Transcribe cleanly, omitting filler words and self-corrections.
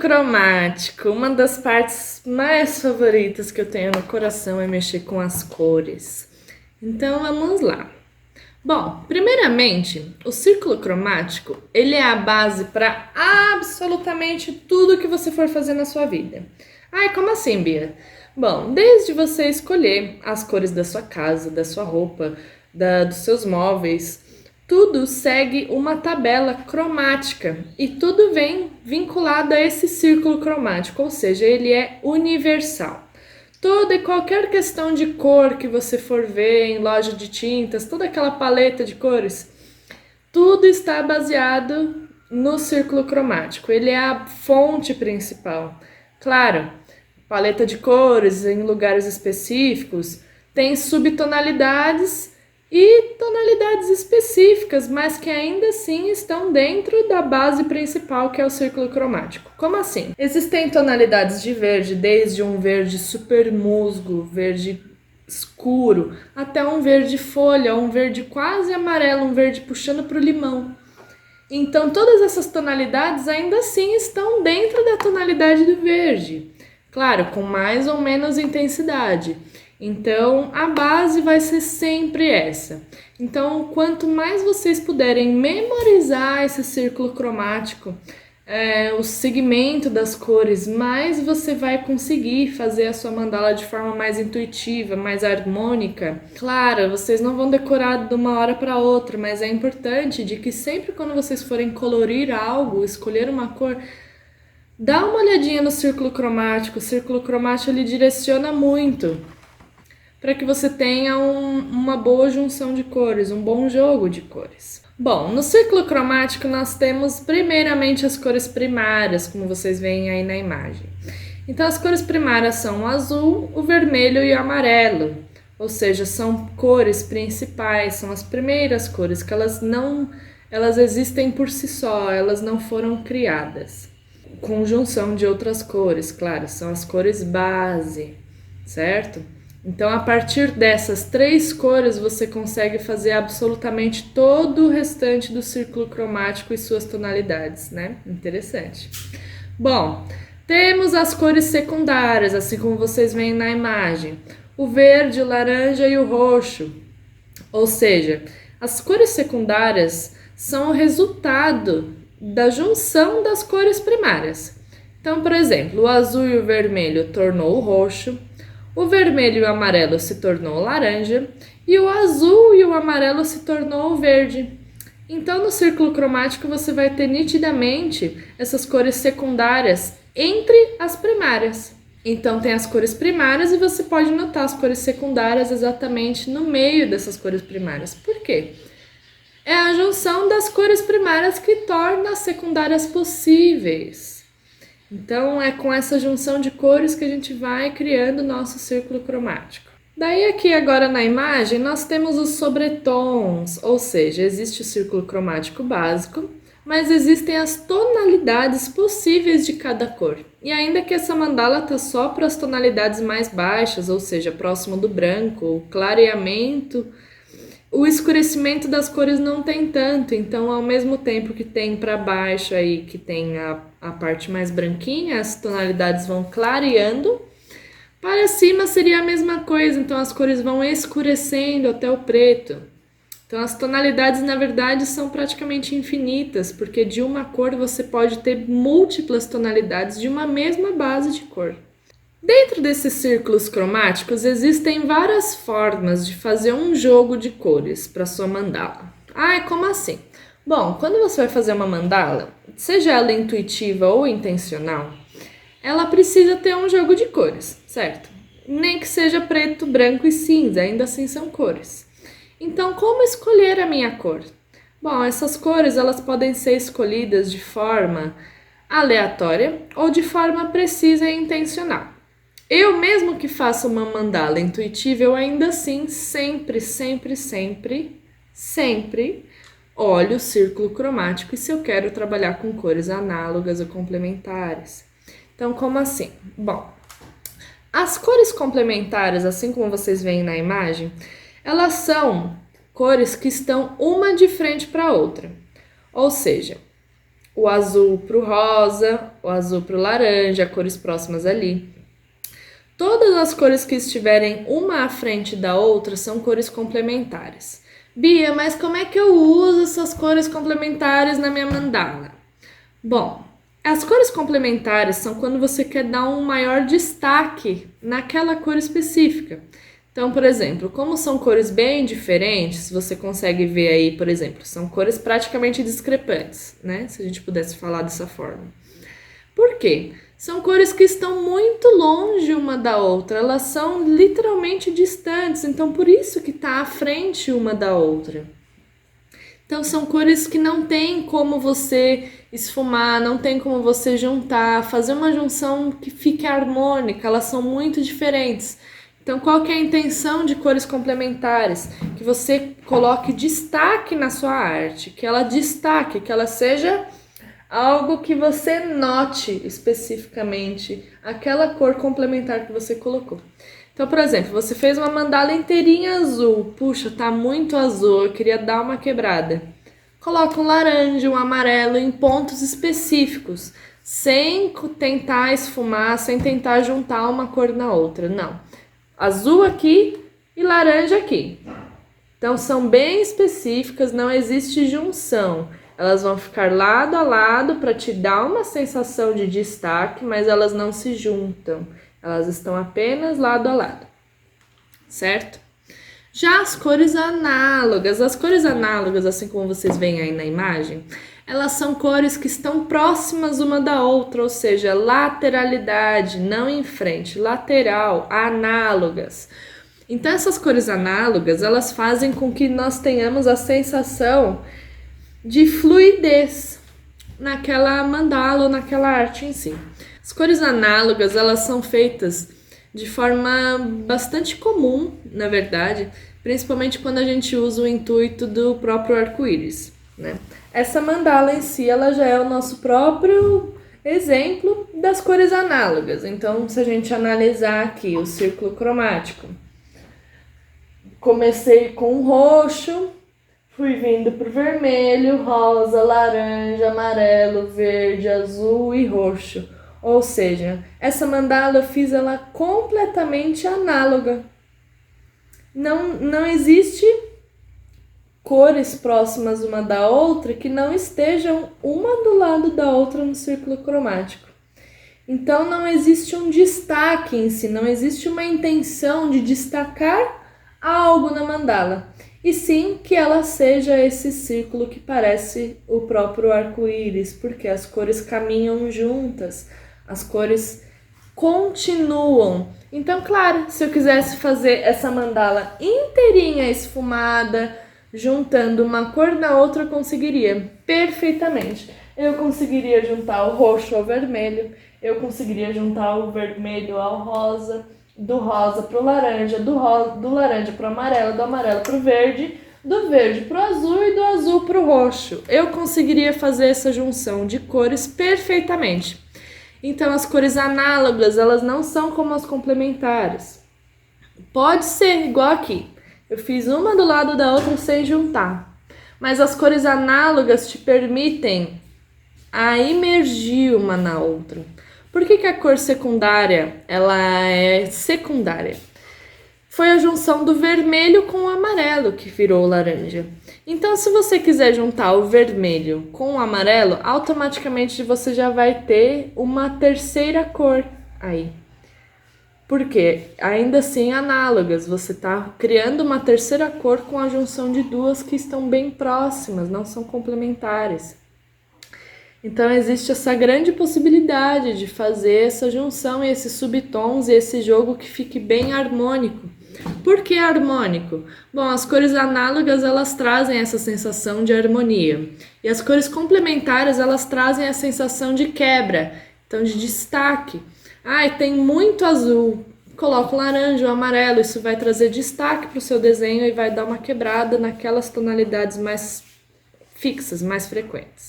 cromático, uma das partes mais favoritas que eu tenho no coração é mexer com as cores. Então vamos lá. Bom, primeiramente, o círculo cromático, ele é a base para absolutamente tudo que você for fazer na sua vida. Ai, como assim, Bia? Bom, desde você escolher as cores da sua casa, da sua roupa, dos seus móveis, tudo segue uma tabela cromática e tudo vem vinculado a esse círculo cromático, ou seja, ele é universal. Toda e qualquer questão de cor que você for ver em loja de tintas, toda aquela paleta de cores, tudo está baseado no círculo cromático. Ele é a fonte principal. Claro, paleta de cores em lugares específicos tem subtonalidades e tonalidades específicas, mas que ainda assim estão dentro da base principal, que é o círculo cromático. Como assim? Existem tonalidades de verde, desde um verde super musgo, verde escuro, até um verde folha, um verde quase amarelo, um verde puxando para o limão. Então, todas essas tonalidades ainda assim estão dentro da tonalidade do verde. Claro, com mais ou menos intensidade. Então, a base vai ser sempre essa. Então, quanto mais vocês puderem memorizar esse círculo cromático, o segmento das cores, mais você vai conseguir fazer a sua mandala de forma mais intuitiva, mais harmônica. Claro, vocês não vão decorar de uma hora para outra, mas é importante de que sempre quando vocês forem colorir algo, escolher uma cor, dá uma olhadinha no círculo cromático. O círculo cromático ele direciona muito para que você tenha uma boa junção de cores, um bom jogo de cores. Bom, no círculo cromático nós temos primeiramente as cores primárias, como vocês veem aí na imagem. Então as cores primárias são o azul, o vermelho e o amarelo, ou seja, são cores principais, são as primeiras cores que elas existem por si só, elas não foram criadas. Conjunção de outras cores, claro, são as cores base, certo? Então, a partir dessas 3 cores, você consegue fazer absolutamente todo o restante do círculo cromático e suas tonalidades, né? Interessante. Bom, temos as cores secundárias, assim como vocês veem na imagem. O verde, o laranja e o roxo. Ou seja, as cores secundárias são o resultado da junção das cores primárias. Então, por exemplo, o azul e o vermelho tornou o roxo, o vermelho e o amarelo se tornou o laranja e o azul e o amarelo se tornou o verde. Então, no círculo cromático, você vai ter nitidamente essas cores secundárias entre as primárias. Então, tem as cores primárias e você pode notar as cores secundárias exatamente no meio dessas cores primárias. Por quê? É a junção das cores primárias que torna as secundárias possíveis. Então, é com essa junção de cores que a gente vai criando o nosso círculo cromático. Daí, aqui agora na imagem, nós temos os sobretons, ou seja, existe o círculo cromático básico, mas existem as tonalidades possíveis de cada cor. E ainda que essa mandala tá só para as tonalidades mais baixas, ou seja, próximo do branco, o clareamento, o escurecimento das cores não tem tanto, então ao mesmo tempo que tem para baixo aí, que tem a parte mais branquinha, as tonalidades vão clareando, para cima seria a mesma coisa, então as cores vão escurecendo até o preto. Então as tonalidades na verdade são praticamente infinitas, porque de uma cor você pode ter múltiplas tonalidades de uma mesma base de cor. Dentro desses círculos cromáticos, existem várias formas de fazer um jogo de cores para sua mandala. Como assim? Bom, quando você vai fazer uma mandala, seja ela intuitiva ou intencional, ela precisa ter um jogo de cores, certo? Nem que seja preto, branco e cinza, ainda assim são cores. Então, como escolher a minha cor? Bom, essas cores elas podem ser escolhidas de forma aleatória ou de forma precisa e intencional. Eu mesmo que faça uma mandala intuitiva, eu ainda assim sempre olho o círculo cromático e se eu quero trabalhar com cores análogas ou complementares. Então, como assim? Bom, as cores complementares, assim como vocês veem na imagem, elas são cores que estão uma de frente para a outra. Ou seja, o azul para o rosa, o azul para o laranja, cores próximas ali. Todas as cores que estiverem uma à frente da outra são cores complementares. Bia, mas como é que eu uso essas cores complementares na minha mandala? Bom, as cores complementares são quando você quer dar um maior destaque naquela cor específica. Então, por exemplo, como são cores bem diferentes, você consegue ver aí, por exemplo, são cores praticamente discrepantes, né? Se a gente pudesse falar dessa forma. Por quê? São cores que estão muito longe uma da outra, elas são literalmente distantes, então por isso que está à frente uma da outra. Então são cores que não tem como você esfumar, não tem como você juntar, fazer uma junção que fique harmônica, elas são muito diferentes. Então qual que é a intenção de cores complementares? Que você coloque destaque na sua arte, que ela destaque, que ela seja algo que você note especificamente, aquela cor complementar que você colocou. Então, por exemplo, você fez uma mandala inteirinha azul. Puxa, tá muito azul, eu queria dar uma quebrada. Coloca um laranja, um amarelo em pontos específicos, sem tentar esfumar, sem tentar juntar uma cor na outra. Não. Azul aqui e laranja aqui. Então, são bem específicas, não existe junção. Elas vão ficar lado a lado para te dar uma sensação de destaque, mas elas não se juntam. Elas estão apenas lado a lado, certo? Já as cores análogas, assim como vocês veem aí na imagem, elas são cores que estão próximas uma da outra, ou seja, lateralidade, não em frente, lateral, análogas. Então essas cores análogas, elas fazem com que nós tenhamos a sensação de fluidez naquela mandala ou naquela arte em si. As cores análogas, elas são feitas de forma bastante comum, na verdade, principalmente quando a gente usa o intuito do próprio arco-íris, né? Essa mandala em si, ela já é o nosso próprio exemplo das cores análogas. Então, se a gente analisar aqui o círculo cromático, comecei com roxo, fui vindo pro vermelho, rosa, laranja, amarelo, verde, azul e roxo. Ou seja, essa mandala eu fiz ela completamente análoga. Não existe cores próximas uma da outra que não estejam uma do lado da outra no círculo cromático. Então não existe um destaque em si, não existe uma intenção de destacar algo na mandala. E sim que ela seja esse círculo que parece o próprio arco-íris, porque as cores caminham juntas, as cores continuam. Então, claro, se eu quisesse fazer essa mandala inteirinha esfumada, juntando uma cor na outra, eu conseguiria perfeitamente. Eu conseguiria juntar o roxo ao vermelho, eu conseguiria juntar o vermelho ao rosa, do rosa para o laranja, do laranja para o amarelo, do amarelo para o verde, do verde para o azul e do azul para o roxo. Eu conseguiria fazer essa junção de cores perfeitamente. Então, as cores análogas, elas não são como as complementares. Pode ser igual aqui. Eu fiz uma do lado da outra sem juntar. Mas as cores análogas te permitem a imergir uma na outra. Por que a cor secundária, ela é secundária? Foi a junção do vermelho com o amarelo que virou o laranja. Então, se você quiser juntar o vermelho com o amarelo, automaticamente você já vai ter uma terceira cor aí. Por quê? Ainda assim análogas, você está criando uma terceira cor com a junção de duas que estão bem próximas, não são complementares. Então existe essa grande possibilidade de fazer essa junção e esses subtons e esse jogo que fique bem harmônico. Por que harmônico? Bom, as cores análogas, elas trazem essa sensação de harmonia. E as cores complementares, elas trazem a sensação de quebra, então de destaque. Tem muito azul, coloca o laranja, o amarelo, isso vai trazer destaque para o seu desenho e vai dar uma quebrada naquelas tonalidades mais fixas, mais frequentes.